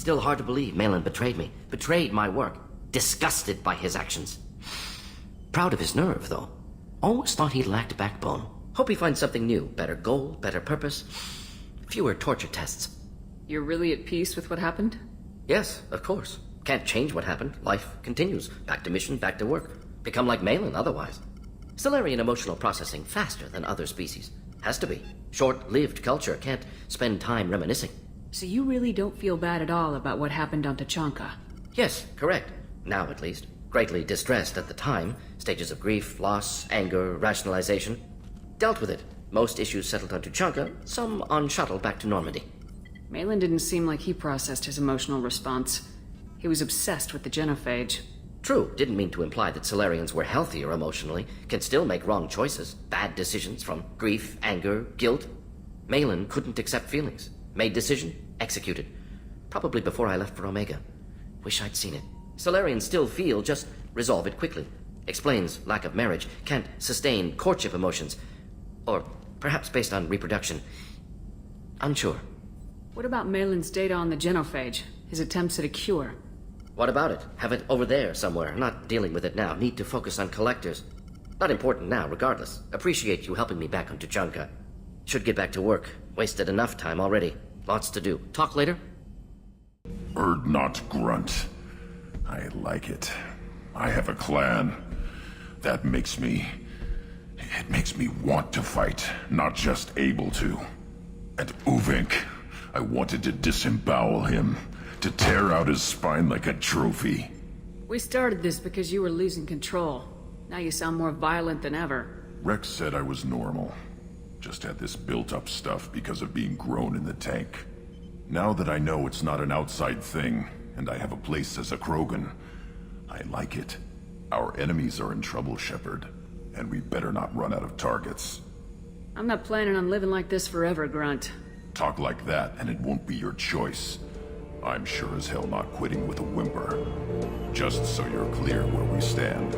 Still hard to believe Malin betrayed me. Betrayed my work. Disgusted by his actions. Proud of his nerve, though. Always thought he lacked backbone. Hope he finds something new. Better goal, better purpose. Fewer torture tests. You're really at peace with what happened? Yes, of course. Can't change what happened. Life continues. Back to mission, back to work. Become like Malin otherwise. Stellarian emotional processing faster than other species. Has to be. Short-lived culture can't spend time reminiscing. So you really don't feel bad at all about what happened on Tachanka? Yes, correct. Now at least. Greatly distressed at the time. Stages of grief, loss, anger, rationalization. Dealt with it. Most issues settled on Tachanka, some on shuttle back to Normandy. Malin didn't seem like he processed his emotional response. He was obsessed with the genophage. True, didn't mean to imply that Solarians were healthier emotionally, can still make wrong choices, bad decisions from grief, anger, guilt. Malin couldn't accept feelings. Made decision, executed. Probably before I left for Omega. Wish I'd seen it. Solarians still feel, just resolve it quickly. Explains lack of marriage, can't sustain courtship emotions. Or perhaps based on reproduction. Unsure. What about Malin's data on the genophage? His attempts at a cure? What about it? Have it over there somewhere. Not dealing with it now. Need to focus on collectors. Not important now, regardless. Appreciate you helping me back on Tachanka. Should get back to work. Wasted enough time already. Lots to do. Talk later? Erd not Grunt. I like it. I have a clan. That makes me... It makes me want to fight, not just able to. And Uvink, I wanted to disembowel him. To tear out his spine like a trophy. We started this because you were losing control. Now you sound more violent than ever. Rex said I was normal. Just had this built-up stuff because of being grown in the tank. Now that I know it's not an outside thing, and I have a place as a Krogan, I like it. Our enemies are in trouble, Shepard, and we better not run out of targets. I'm not planning on living like this forever, Grunt. Talk like that, and it won't be your choice. I'm sure as hell not quitting with a whimper. Just so you're clear where we stand.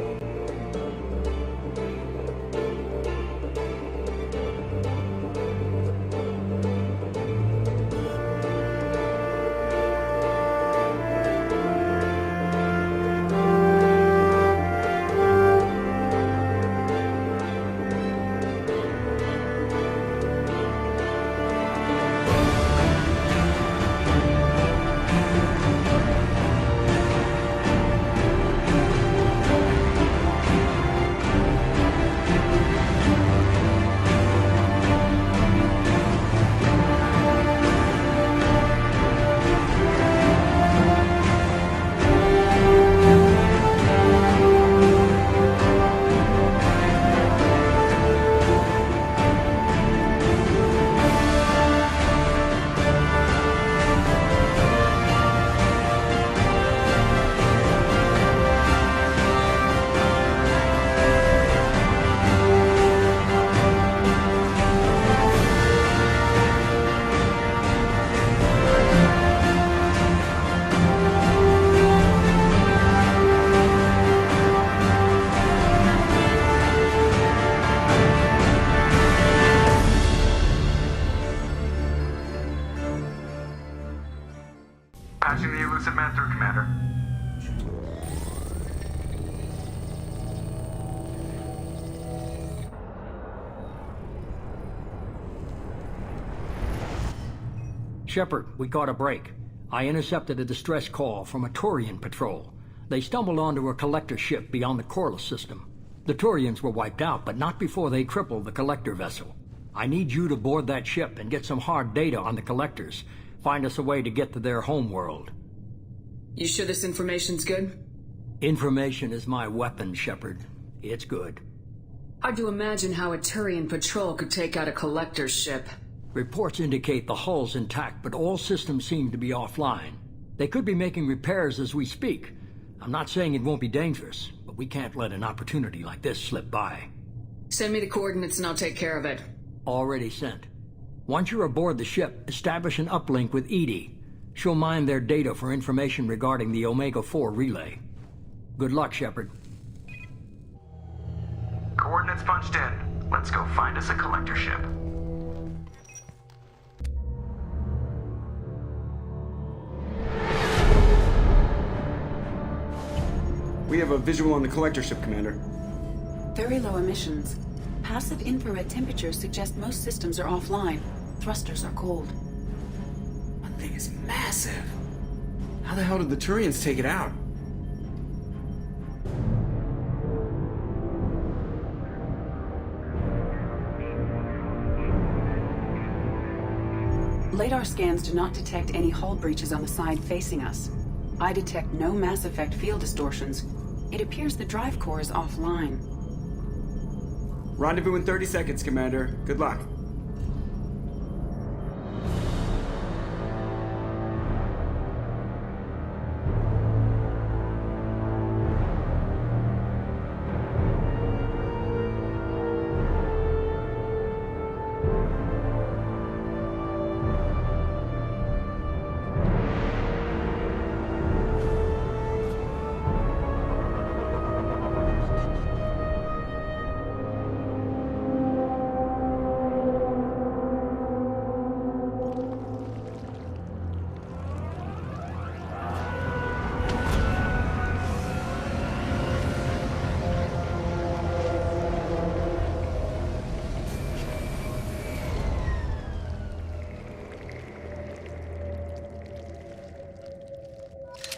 Patching the elusive man through, Commander. Shepard, we caught a break. I intercepted a distress call from a Turian patrol. They stumbled onto a collector ship beyond the Corliss system. The Turians were wiped out, but not before they crippled the collector vessel. I need you to board that ship and get some hard data on the collectors. Find us a way to get to their homeworld. You sure this information's good? Information is my weapon, Shepard. It's good. Hard to imagine how a Turian patrol could take out a collector's ship. Reports indicate the hull's intact, but all systems seem to be offline. They could be making repairs as we speak. I'm not saying it won't be dangerous, but we can't let an opportunity like this slip by. Send me the coordinates and I'll take care of it. Already sent. Once you're aboard the ship, establish an uplink with Edie. She'll mine their data for information regarding the Omega-4 relay. Good luck, Shepard. Coordinates punched in. Let's go find us a collector ship. We have a visual on the collector ship, Commander. Very low emissions. Passive infrared temperatures suggest most systems are offline. Thrusters are cold. That thing is massive. How the hell did the Turians take it out? Radar scans do not detect any hull breaches on the side facing us. I detect no Mass Effect field distortions. It appears the drive core is offline. Rendezvous in 30 seconds, Commander. Good luck.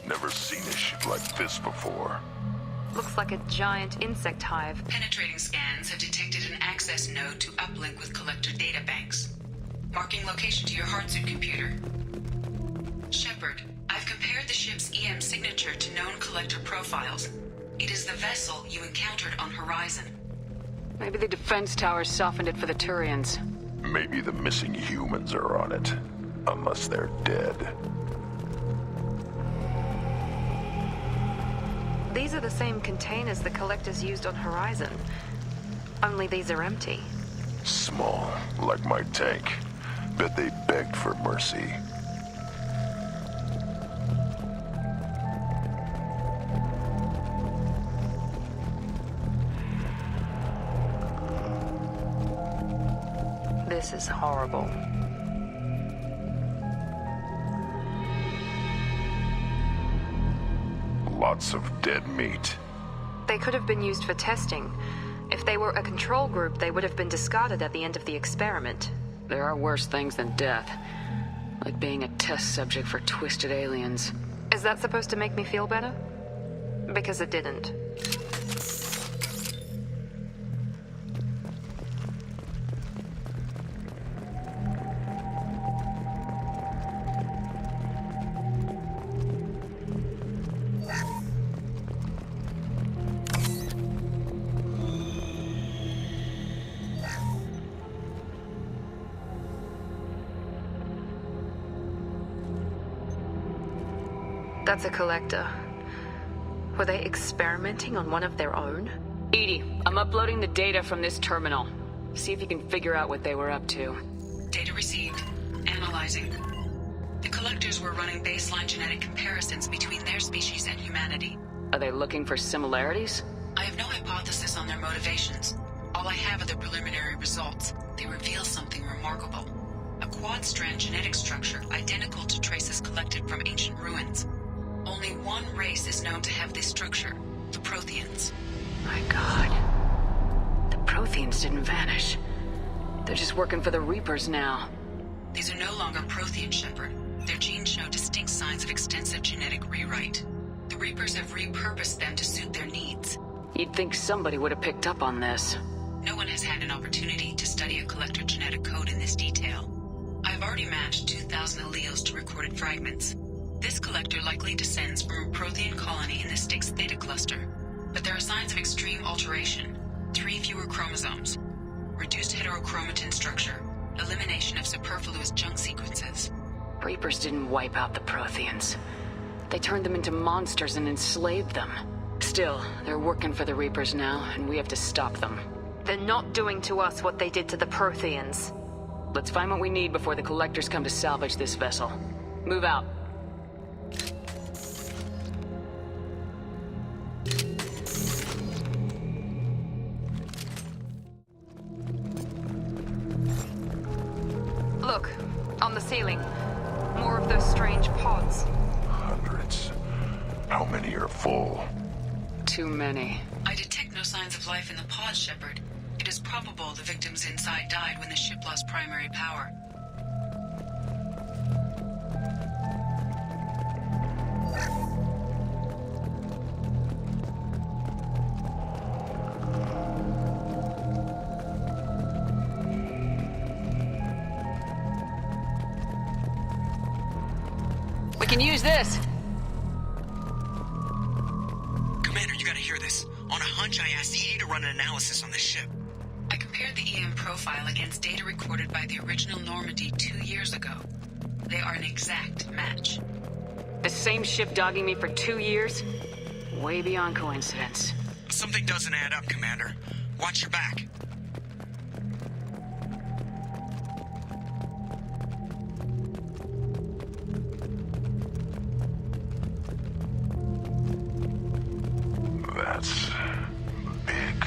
Never seen a ship like this before. Looks like a giant insect hive. Penetrating scans have detected an access node to uplink with collector databanks. Marking location to your hardsuit computer. Shepard, I've compared the ship's EM signature to known collector profiles. It is the vessel you encountered on Horizon. Maybe the defense towers softened it for the Turians. Maybe the missing humans are on it. Unless they're dead. These are the same containers the collectors used on Horizon. Only these are empty. Small, like my tank. Bet they begged for mercy. This is horrible. Lots of dead meat. They could have been used for testing. If they were a control group, they would have been discarded at the end of the experiment. There are worse things than death. Like being a test subject for twisted aliens. Is that supposed to make me feel better? Because it didn't. That's a collector. Were they experimenting on one of their own? EDI, I'm uploading the data from this terminal. See if you can figure out what they were up to. Data received. Analyzing. The collectors were running baseline genetic comparisons between their species and humanity. Are they looking for similarities? I have no hypothesis on their motivations. All I have are the preliminary results. They reveal something remarkable. A quad-strand genetic structure identical to traces collected from ancient ruins. Only one race is known to have this structure, the Protheans. My God. The Protheans didn't vanish. They're just working for the Reapers now. These are no longer Prothean, Shepard. Their genes show distinct signs of extensive genetic rewrite. The Reapers have repurposed them to suit their needs. You'd think somebody would have picked up on this. No one has had an opportunity to study a collector genetic code in this detail. I've already matched 2,000 alleles to recorded fragments. This collector likely descends from a Prothean colony in the Styx Theta cluster. But there are signs of extreme alteration. 3 fewer chromosomes. Reduced heterochromatin structure. Elimination of superfluous junk sequences. Reapers didn't wipe out the Protheans. They turned them into monsters and enslaved them. Still, they're working for the Reapers now, and we have to stop them. They're not doing to us what they did to the Protheans. Let's find what we need before the collectors come to salvage this vessel. Move out. Look, on the ceiling. More of those strange pods. Hundreds. How many are full? too many. I detect no signs of life in the pod, Shepard. It is probable the victims inside died when the ship lost primary power. We can use this. Commander, you gotta hear this. On a hunch, I asked Edie to run an analysis on this ship. I compared the EM profile against data recorded by the original Normandy 2 years ago. They are an exact match. The same ship dogging me for 2 years? Way beyond coincidence. Something doesn't add up, Commander. Watch your back. That's big.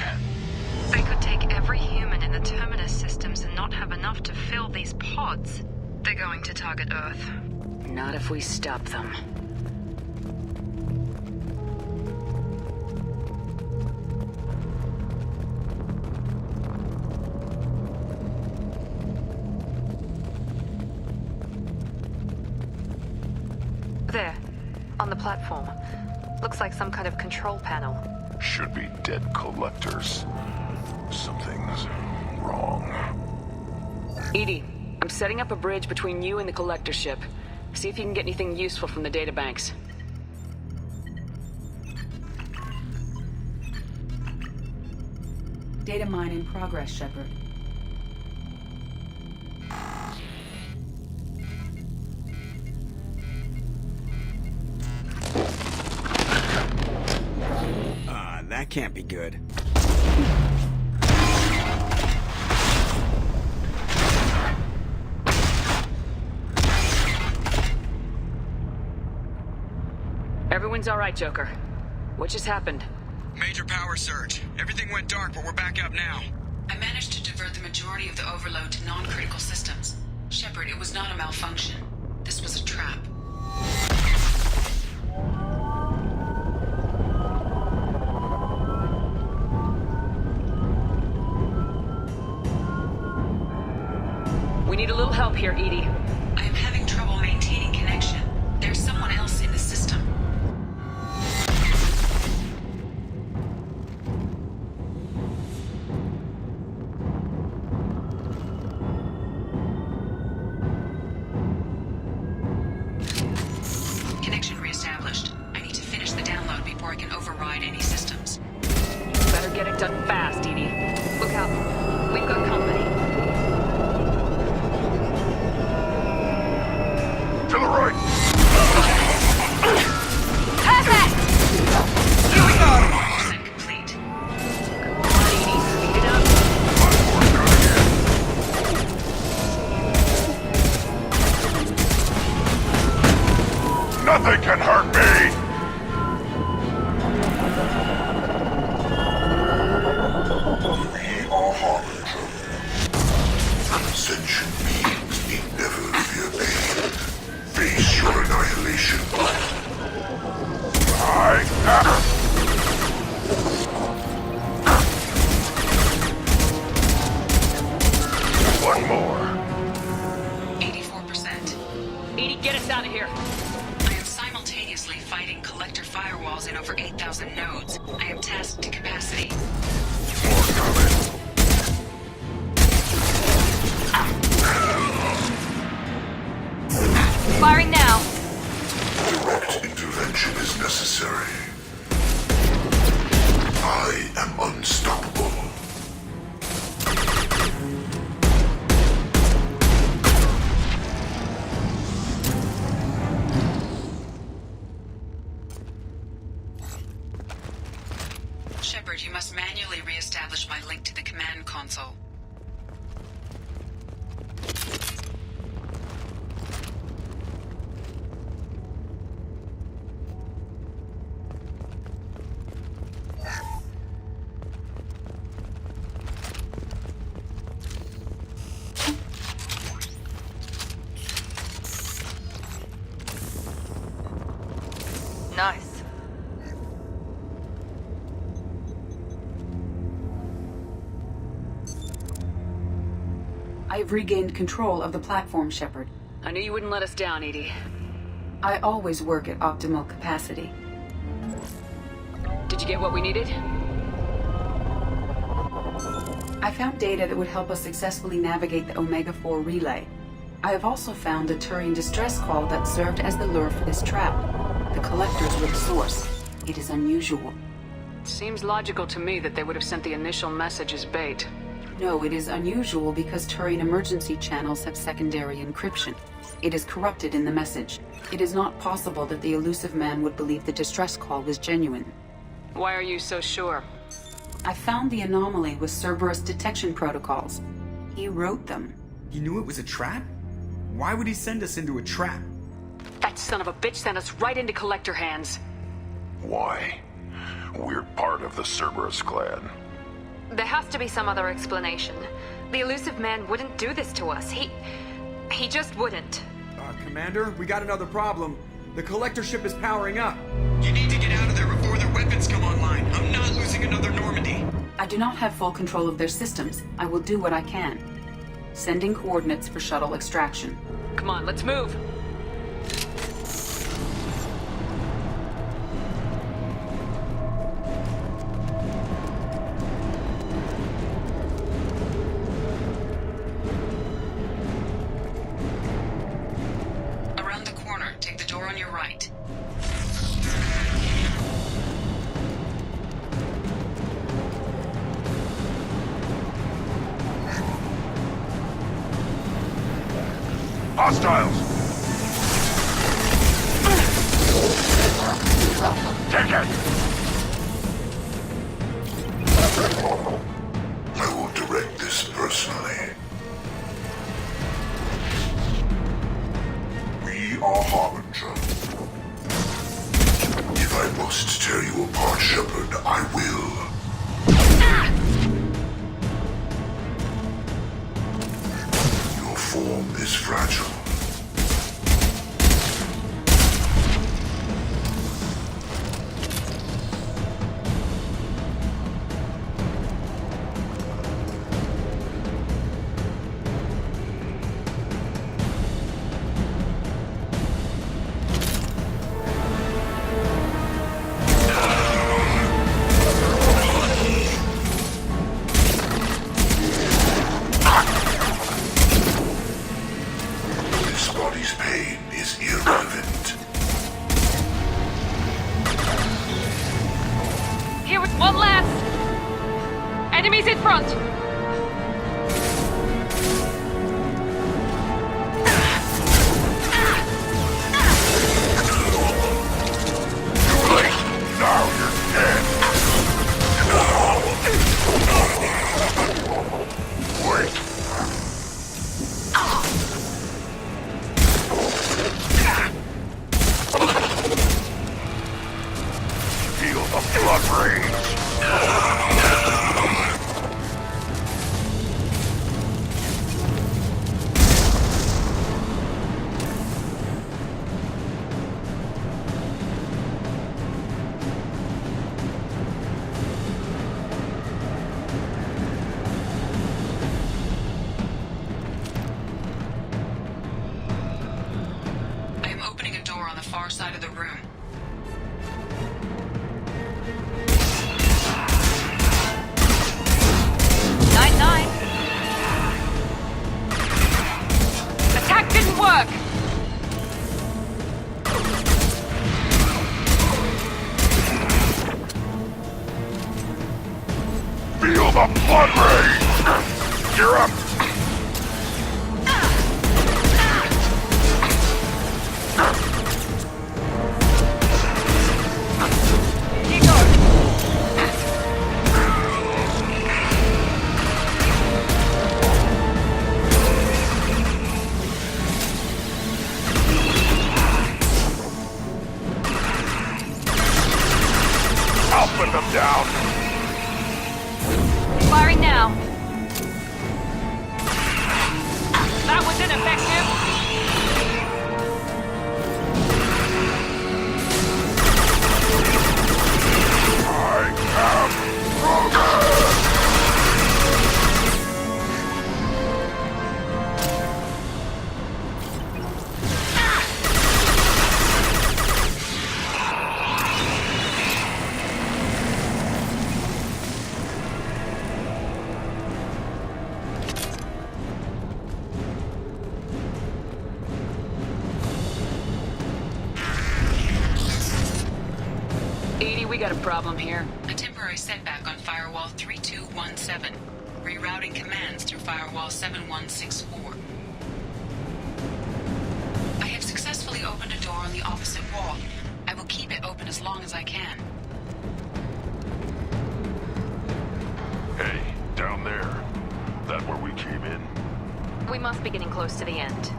They could take every human in the Terminus systems and not have enough to fill these pods. They're going to target Earth. Not if we stop them. There, on the platform. Looks like some kind of control panel. Should be dead collectors. Something's wrong. Edie, I'm setting up a bridge between you and the collector ship. See if you can get anything useful from the databanks. Data mine in progress, Shepard. That can't be good. Everyone's all right, Joker. What just happened? Major power surge. Everything went dark, but we're back up now. I managed to divert the majority of the overload to non-critical systems. Shepard, it was not a malfunction. This was a trap. We need a little help here, Edie. I am having trouble maintaining connection. There's someone else in the system. Connection reestablished. I need to finish the download before I can override any systems. Better get it done fast, Edie. Look out. We've got company. To the right! Perfect! Here we go! Percent complete. Come on, Edie, speed it up. Nothing can hurt me! We are harmless. Sentient beings need never fear pain. Face your annihilation. I am... One more. 84%. Edie, get us out of here. I am simultaneously fighting collector firewalls in over 8,000 nodes. I am tasked to capacity. More coming. Firing now. Direct intervention is necessary. I am unstoppable. Shepard, you must manually re-establish my link to the command console. Nice. I've regained control of the platform, Shepard. I knew you wouldn't let us down, Edie. I always work at optimal capacity. Did you get what we needed? I found data that would help us successfully navigate the Omega-4 relay. I have also found a Turian distress call that served as the lure for this trap. The collectors were the source. It is unusual. Seems logical to me that they would have sent the initial message as bait. No, it is unusual because Turian emergency channels have secondary encryption. It is corrupted in the message. It is not possible that the elusive man would believe the distress call was genuine. Why are you so sure? I found the anomaly with Cerberus detection protocols. He wrote them. He knew it was a trap? Why would he send us into a trap? That son of a bitch sent us right into Collector hands. Why? We're part of the Cerberus clan. There has to be some other explanation. The elusive man wouldn't do this to us. He just wouldn't. Commander, we got another problem. The Collector ship is powering up. You need to get out of there before their weapons come online. I'm not losing another Normandy. I do not have full control of their systems. I will do what I can. Sending coordinates for shuttle extraction. Come on, let's move. Around the corner, take the door on your right. Hostiles! Take it! I will direct this personally. We are Harbinger. If I must tear you apart, Shepard, I will. Your form is fragile. This body's pain is irrelevant. Here with one last! Enemies in front! Now you're dead. Wait. Feel the blood rage. I am opening a door on the far side of the room. Attack didn't work! Feel the blood rage. You're up. Here goes! I'll put them down. Firing now. That was ineffective. I am Rogan. we got a problem here. A temporary setback on Firewall 3217. Rerouting commands through Firewall 7164. I have successfully opened a door on the opposite wall. I will keep it open as long as I can. Hey, down there. That where we came in? We must be getting close to the end.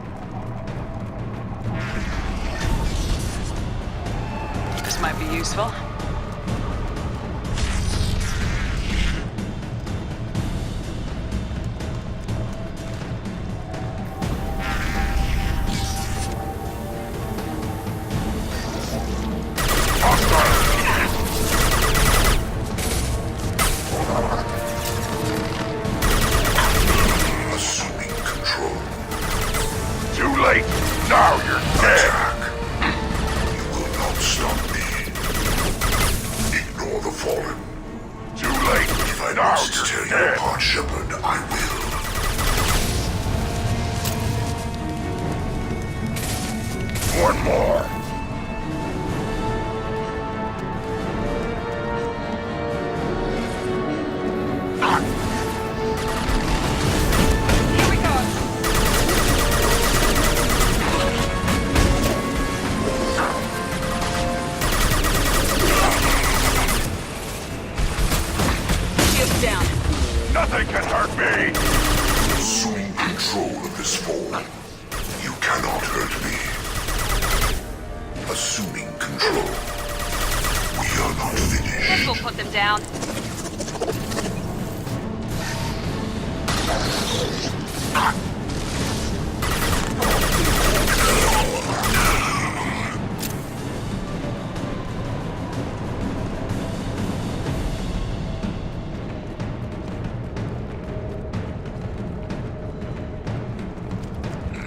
This might be useful. Assuming control. Too late. Now you're dead. You will not stop me. Ignore the fallen. Too late. If I must tear you apart, Shepard, I will. One more. Down. Nothing can hurt me! Assuming control of this fallen, you cannot hurt me. Assuming control. We are not finished. This will put them down.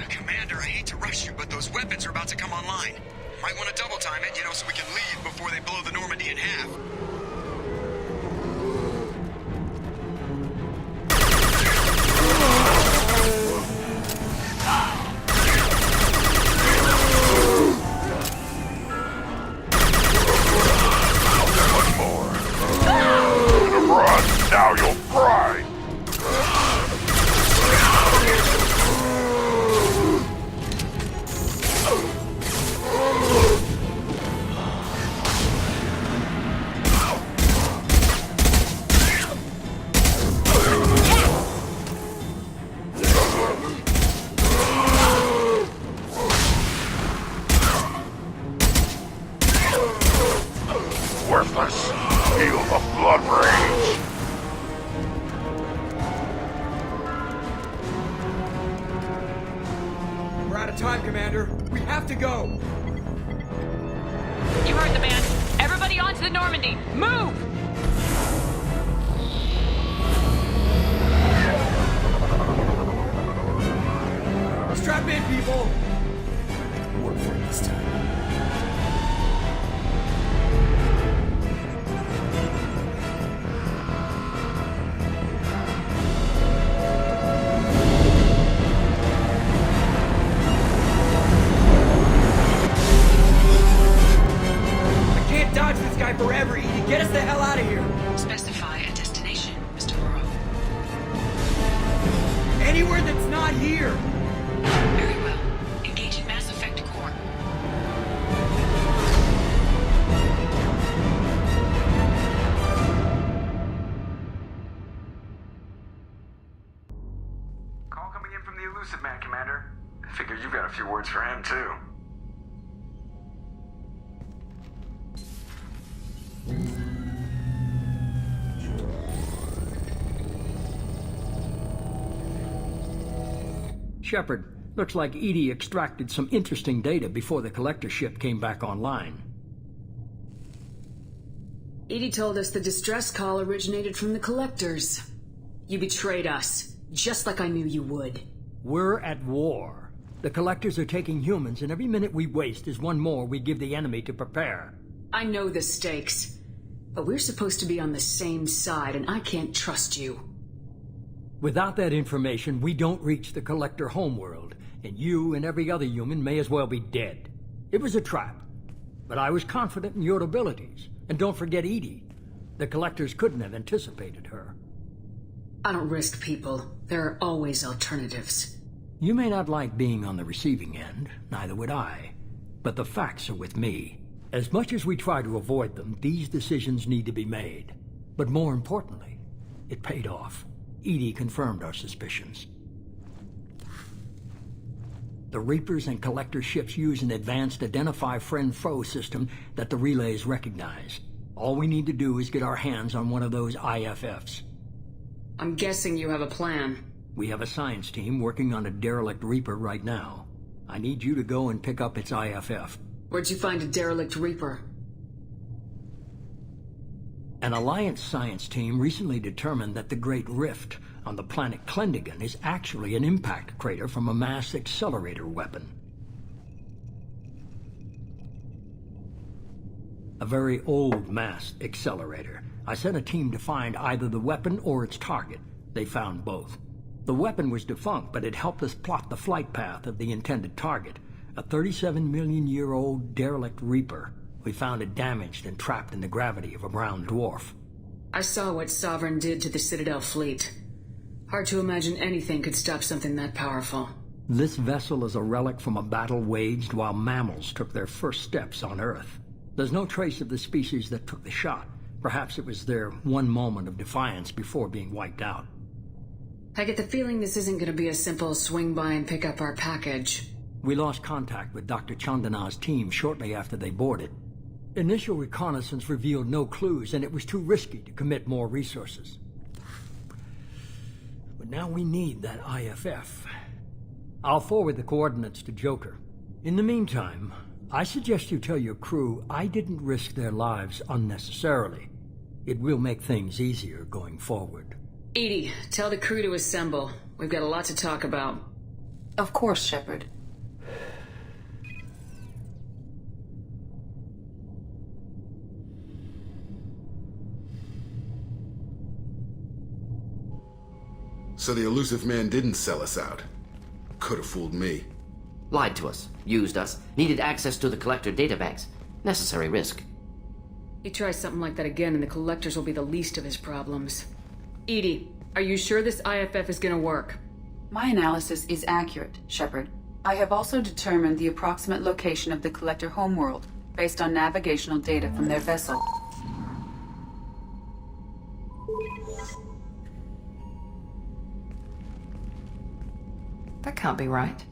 Commander, I hate to rush you, but those weapons are about to come online. Might want to double time it, so we can leave before they blow the Normandy in half. One more. Run! Now you'll fry! Worthless! Feel the blood rage! We're out of time, Commander. We have to go. You heard the man. Everybody onto the Normandy. Move! Strap in, people. Work for it this time. I can't dodge this guy forever, Edie. Get us the hell out of here. Specify a destination, Mr. Morrow. Anywhere that's not here. Very well. Engaging Mass Effect Core. Call coming in from the Elusive Man, Commander. I figure you've got a few words for him, too. Shepard, looks like Edie extracted some interesting data before the collector ship came back online. Edie told us the distress call originated from the collectors. You betrayed us, just like I knew you would. We're at war. The collectors are taking humans, and every minute we waste is one more we give the enemy to prepare. I know the stakes, but we're supposed to be on the same side, and I can't trust you. Without that information, we don't reach the collector homeworld, and you and every other human may as well be dead. It was a trap. But I was confident in your abilities. And don't forget Edie. The Collectors couldn't have anticipated her. I don't risk people. There are always alternatives. You may not like being on the receiving end, neither would I. But the facts are with me. As much as we try to avoid them, these decisions need to be made. But more importantly, it paid off. Edie confirmed our suspicions. The Reapers and Collector ships use an advanced Identify Friend-Foe system that the relays recognize. All we need to do is get our hands on one of those IFFs. I'm guessing you have a plan. We have a science team working on a derelict Reaper right now. I need you to go and pick up its IFF. Where'd you find a derelict Reaper? An Alliance science team recently determined that the Great Rift on the planet Klendigan is actually an impact crater from a mass accelerator weapon. A very old mass accelerator. I sent a team to find either the weapon or its target. They found both. The weapon was defunct, but it helped us plot the flight path of the intended target, a 37-million-year-old derelict Reaper. We found it damaged and trapped in the gravity of a brown dwarf. I saw what Sovereign did to the Citadel fleet. Hard to imagine anything could stop something that powerful. This vessel is a relic from a battle waged while mammals took their first steps on Earth. There's no trace of the species that took the shot. Perhaps it was their one moment of defiance before being wiped out. I get the feeling this isn't going to be a simple swing by and pick up our package. We lost contact with Dr. Chandana's team shortly after they boarded. Initial reconnaissance revealed no clues, and it was too risky to commit more resources. But now we need that IFF. I'll forward the coordinates to Joker. In the meantime, I suggest you tell your crew I didn't risk their lives unnecessarily. It will make things easier going forward. Edie, tell the crew to assemble. We've got a lot to talk about. Of course, Shepard. So the elusive man didn't sell us out. Could have fooled me. Lied to us, used us, needed access to the Collector databanks. Necessary risk. He tries something like that again and the Collectors will be the least of his problems. Edie, are you sure this IFF is gonna work? My analysis is accurate, Shepard. I have also determined the approximate location of the Collector homeworld, based on navigational data from their vessel. That can't be right.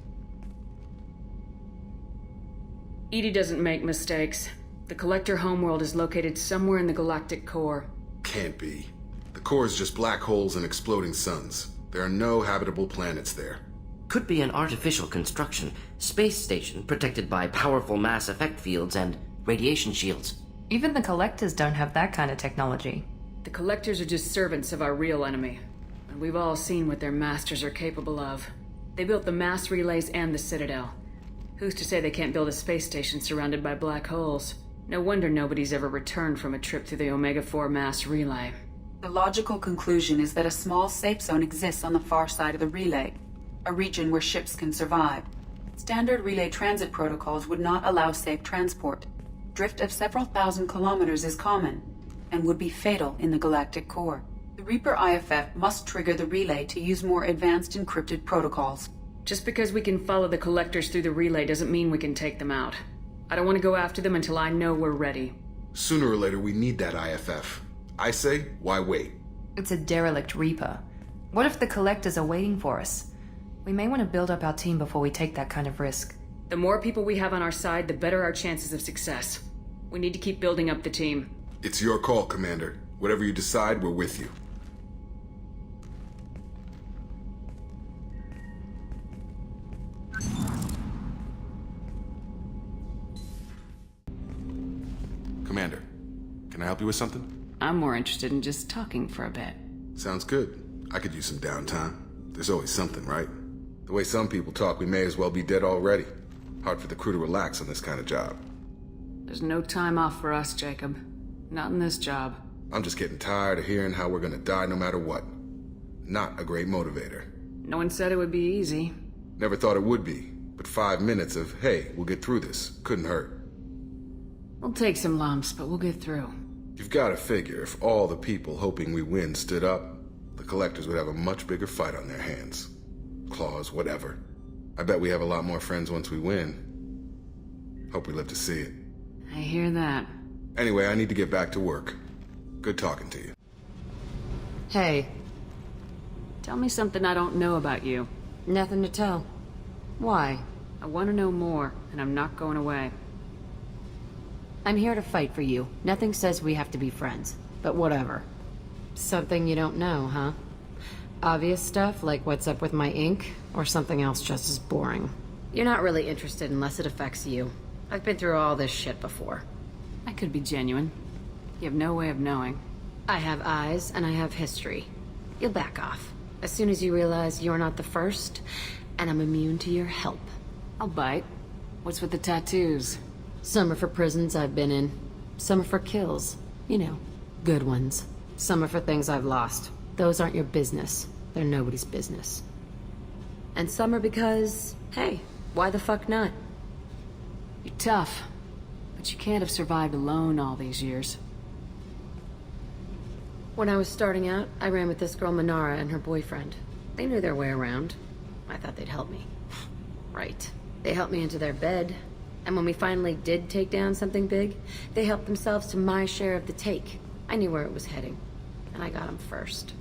Edie doesn't make mistakes. The Collector homeworld is located somewhere in the galactic core. Can't be. The core is just black holes and exploding suns. There are no habitable planets there. Could be an artificial construction, space station protected by powerful mass effect fields and radiation shields. Even the Collectors don't have that kind of technology. The Collectors are just servants of our real enemy, and we've all seen what their masters are capable of. They built the mass relays and the Citadel. Who's to say they can't build a space station surrounded by black holes? No wonder nobody's ever returned from a trip through the Omega-4 mass relay. The logical conclusion is that a small safe zone exists on the far side of the relay, a region where ships can survive. Standard relay transit protocols would not allow safe transport. Drift of several thousand kilometers is common, and would be fatal in the galactic core. The Reaper IFF must trigger the relay to use more advanced encrypted protocols. Just because we can follow the Collectors through the relay doesn't mean we can take them out. I don't want to go after them until I know we're ready. Sooner or later, we need that IFF. I say, why wait? It's a derelict Reaper. What if the Collectors are waiting for us? We may want to build up our team before we take that kind of risk. The more people we have on our side, the better our chances of success. We need to keep building up the team. It's your call, Commander. Whatever you decide, we're with you. Commander, can I help you with something? I'm more interested in just talking for a bit. Sounds good. I could use some downtime. There's always something, right? The way some people talk, we may as well be dead already. Hard for the crew to relax on this kind of job. There's no time off for us, Jacob. Not in this job. I'm just getting tired of hearing how we're gonna die no matter what. Not a great motivator. No one said it would be easy. Never thought it would be, but 5 minutes of, hey, we'll get through this, couldn't hurt. We'll take some lumps, but we'll get through. You've got to figure if all the people hoping we win stood up, the collectors would have a much bigger fight on their hands. Claws, whatever. I bet we have a lot more friends once we win. Hope we live to see it. I hear that. Anyway, I need to get back to work. Good talking to you. Hey. Tell me something I don't know about you. Nothing to tell. Why? I want to know more, and I'm not going away. I'm here to fight for you. Nothing says we have to be friends, but whatever. Something you don't know, huh? Obvious stuff, like what's up with my ink, or something else just as boring? You're not really interested unless it affects you. I've been through all this shit before. I could be genuine. You have no way of knowing. I have eyes, and I have history. You'll back off. As soon as you realize you're not the first, and I'm immune to your help. I'll bite. What's with the tattoos? Some are for prisons I've been in. Some are for kills. You know, good ones. Some are for things I've lost. Those aren't your business. They're nobody's business. And some are because, hey, why the fuck not? You're tough, but you can't have survived alone all these years. When I was starting out, I ran with this girl Minara and her boyfriend. They knew their way around. I thought they'd help me. Right. They helped me into their bed. And when we finally did take down something big, they helped themselves to my share of the take. I knew where it was heading. And I got them first.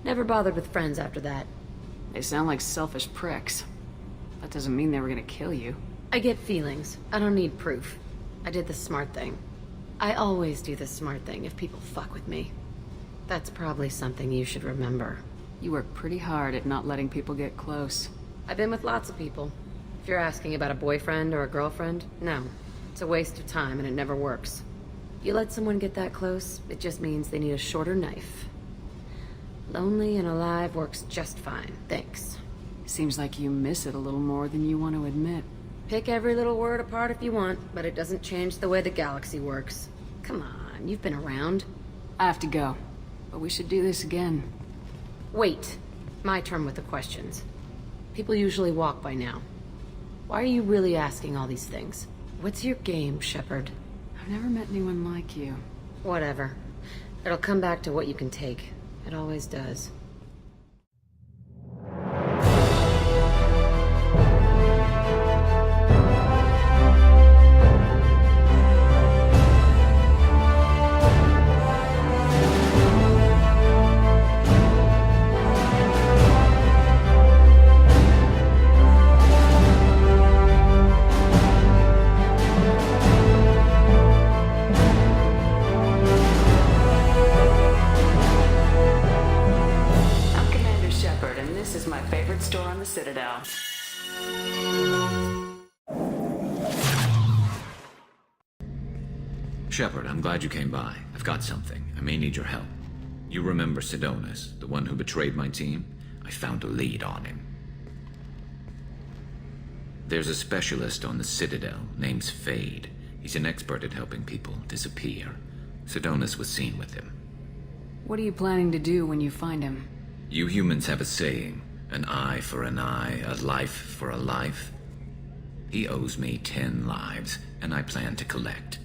Never bothered with friends after that. They sound like selfish pricks. That doesn't mean they were gonna kill you. I get feelings. I don't need proof. I did the smart thing. I always do the smart thing if people fuck with me. That's probably something you should remember. You work pretty hard at not letting people get close. I've been with lots of people. If you're asking about a boyfriend or a girlfriend, no. It's a waste of time and it never works. You let someone get that close, it just means they need a shorter knife. Lonely and alive works just fine, thanks. Seems like you miss it a little more than you want to admit. Pick every little word apart if you want, but it doesn't change the way the galaxy works. Come on, you've been around. I have to go, but we should do this again. Wait, my turn with the questions. People usually walk by now. Why are you really asking all these things? What's your game, Shepard? I've never met anyone like you. Whatever. It'll come back to what you can take. It always does. Citadel. Shepard, I'm glad you came by. I've got something. I may need your help. You remember Sidonis, the one who betrayed my team? I found a lead on him. There's a specialist on the Citadel named Fade. He's an expert at helping people disappear. Sidonis was seen with him. What are you planning to do when you find him? You humans have a saying, an eye for an eye, a life for a life. He owes me 10 lives, and I plan to collect.